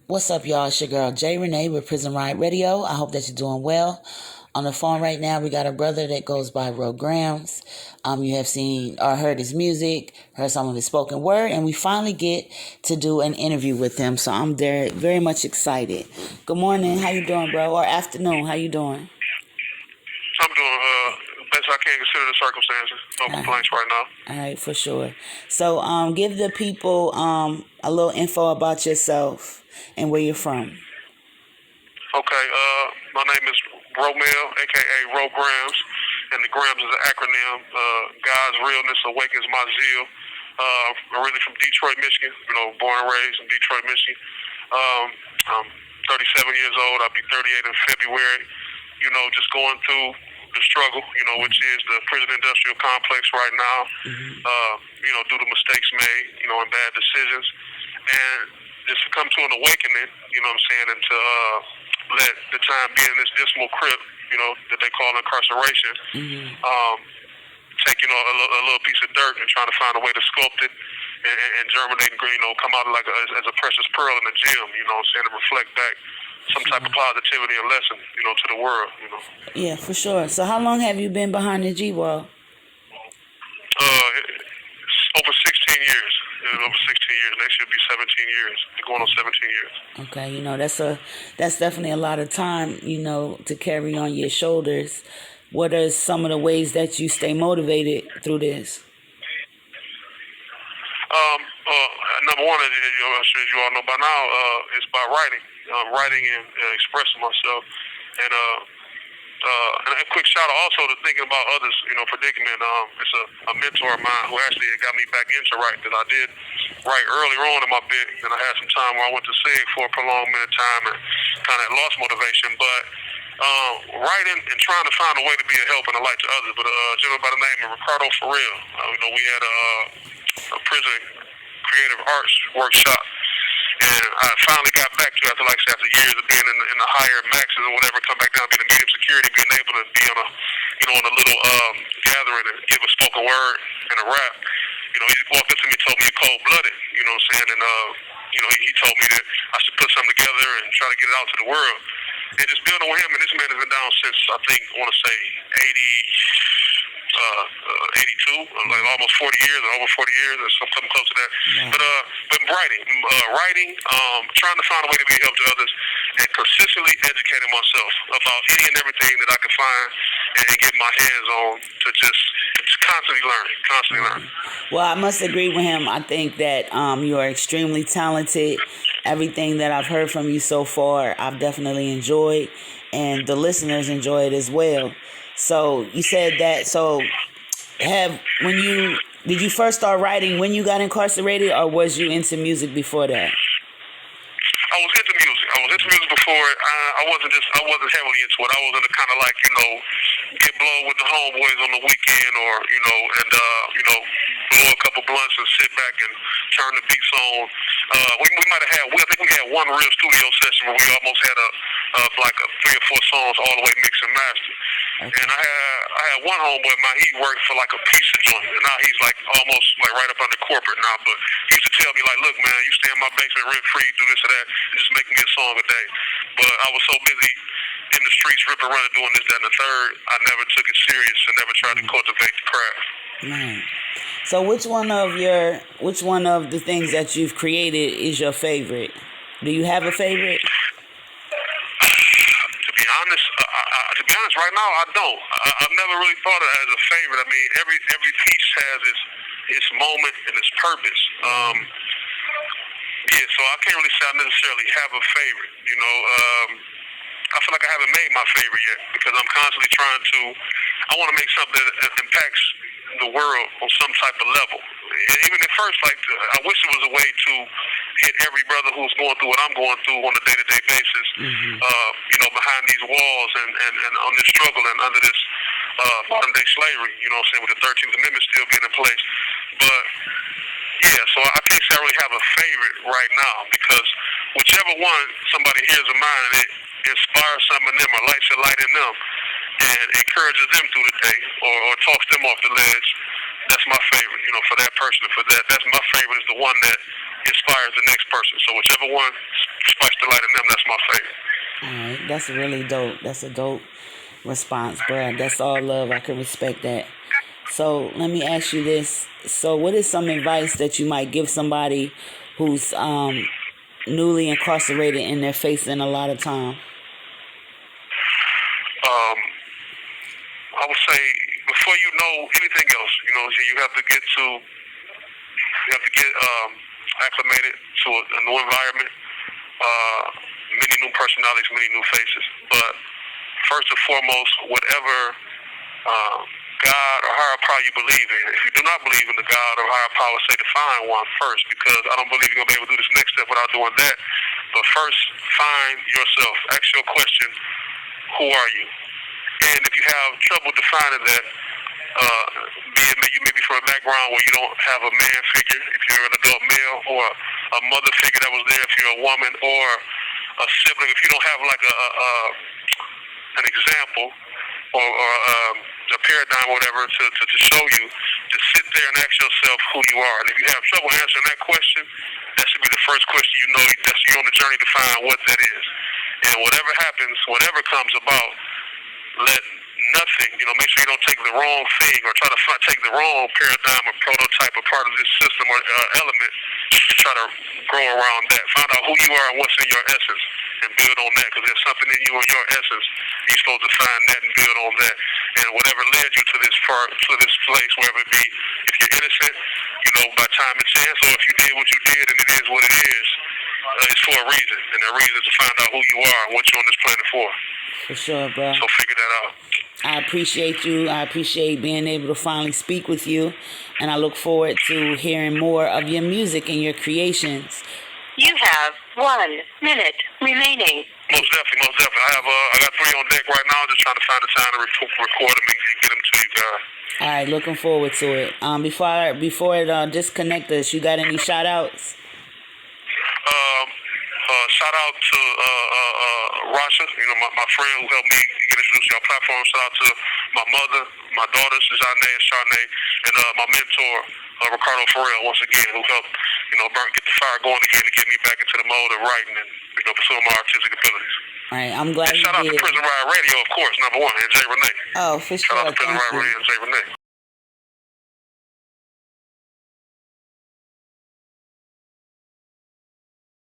What's up, y'all? It's your girl, G.R.A.M.Z with Prison Riot Radio. I hope that you're doing well. On the phone right now, we got a brother that goes by G.R.A.M.Z. You have seen or heard his music, heard some of his spoken word, and we finally get to do an interview with him. So I'm very much excited. Good morning. How you doing, bro? Or afternoon. How you doing? I'm doing best I can consider the circumstances. No complaints right now. All right, for sure. So give the people a little info about yourself and where you're from. Okay, my name is Roummel, a.k.a. G.R.A.M.Z, and the G.R.A.M.Z is an acronym. God's realness awakens my zeal. I'm originally from Detroit, Michigan, born and raised in Detroit, Michigan. I'm 37 years old. I'll be 38 in February. Just going through the struggle, which is the prison industrial complex right now, due to mistakes made, and bad decisions. And just to come to an awakening, and to let the time be in this dismal crypt, that they call incarceration, take, a little piece of dirt and trying to find a way to sculpt it and germinate and, come out like as a precious pearl in the gem, and reflect back some type of positivity and lesson, to the world, Yeah, for sure. So how long have you been behind the G-Wall? Over 16 years. Over 16 years. Next year will be 17 years. Going on 17 years. Okay, that's definitely a lot of time, to carry on your shoulders. What are some of the ways that you stay motivated through this? Number one, I'm sure you all know by now, is by writing. Writing and expressing myself. And a quick shout out also to thinking about others, predicament. It's a mentor of mine who actually got me back into writing. That I did write earlier on in my bit, and I had some time where I went to SIG for a prolonged minute of time and kind of lost motivation. But writing and trying to find a way to be a help and a light to others. But a gentleman by the name of Ricardo Farrell, we had a prison creative arts workshop. And I finally got back to it after years of being in the higher maxes or whatever, come back down, being in medium security, being able to be on a little gathering and give a spoken word and a rap. He just walked up to me and told me you're cold blooded, and he told me that I should put something together and try to get it out to the world. And just building with him, and this man has been down since I think I want to say 82, like almost 40 years or over 40 years or something close to that. Yeah. But writing, trying to find a way to be a help to others, and consistently educating myself about any and everything that I can find and get my hands on to just constantly learning. Well, I must agree with him. I think that you are extremely talented. Everything that I've heard from you so far, I've definitely enjoyed, and the listeners enjoy it as well. So you said that. So did you first start writing when you got incarcerated, or was you into music before that? I was into music before. I wasn't heavily into it. I was into kind of like, get blow with the homeboys on the weekend, or blow a couple blunts and sit back and turn the beats on. We might have had. I think we had one real studio session where we almost had like 3 or 4 songs all the way mixed and mastered. Okay. And I had one homeboy of mine. He worked for like a pizza joint, and now he's like almost like right up under corporate now. But he used to tell me like, look, man, you stay in my basement rent free, do this or that, and just make me a song a day. But I was so busy in the streets, ripping, running, doing this, that, and the third, I never took it serious and never tried to cultivate the craft. Man. So which one of the things that you've created is your favorite? Do you have a favorite? To be honest, right now I don't. I've never really thought of it as a favorite. I mean, every piece has its moment and its purpose. So I can't really say I necessarily have a favorite. I feel like I haven't made my favorite yet because I'm constantly trying to. I want to make something that impacts the world on some type of level. And even at first, I wish there was a way to hit every brother who's going through what I'm going through on a day-to-day basis, behind these walls and on this struggle and under this modern-day slavery, with the 13th Amendment still being in place. But, so I can't say I really have a favorite right now because whichever one somebody hears of mine and it inspires something in them or lights a light in them and encourages them through the day or talks them off the ledge, that's my favorite, for that person. That's my favorite is the one that inspires the next person. So whichever one Spice the light in them. That's my favorite. All right, that's really dope. That's a dope response, bruh. That's all love. I can respect that. So let me ask you this. So what is some advice that you might give somebody who's newly incarcerated and they're facing a lot of time? I would say before you know anything else, you have to get acclimated to a new environment, many new personalities, many new faces. But first and foremost, whatever God or higher power you believe in, if you do not believe in the God or higher power, say to find one first, because I don't believe you're going to be able to do this next step without doing that. But first, find yourself. Ask your question, who are you? And if you have trouble defining that, you may be from a background where you don't have a man figure, if you're an adult male, or a mother figure that was there if you're a woman, or a sibling, if you don't have like an example or a paradigm or whatever to show you, just sit there and ask yourself who you are. And if you have trouble answering that question, that should be the first question that you're on the journey to find what that is. And whatever happens, whatever comes about, let nothing, make sure you don't take the wrong thing or try to take the wrong paradigm or prototype or part of this system or element and try to grow around that. Find out who you are and what's in your essence and build on that, because there's something in you in your essence. You're supposed to find that and build on that. And whatever led you to this place, wherever it be, if you're innocent, by time and chance, or if you did what you did and it is what it is, it's for a reason. And the reason is to find out who you are and what you're on this planet for. For sure, bro. So figure that out. I appreciate you. I appreciate being able to finally speak with you. And I look forward to hearing more of your music and your creations. You have 1 minute remaining. Most definitely. I got 3 on deck right now. Just trying to find the time to record them and get them to you guys. All right, looking forward to it. Before it disconnect us, you got any shout outs? Shout out to Rasha, my friend who helped me get introduced to your platform. Shout out to my mother, my daughters, Janae and Charnay, and my mentor, Ricardo Farrell, once again, who helped, get the fire going again to get me back into the mode of writing and, pursuing my artistic abilities. All right, I'm glad and shout out to Prison Riot Radio, of course, number 1, and G.R.A.M.Z. Oh, for sure. Shout out to Prison Riot Radio and G.R.A.M.Z.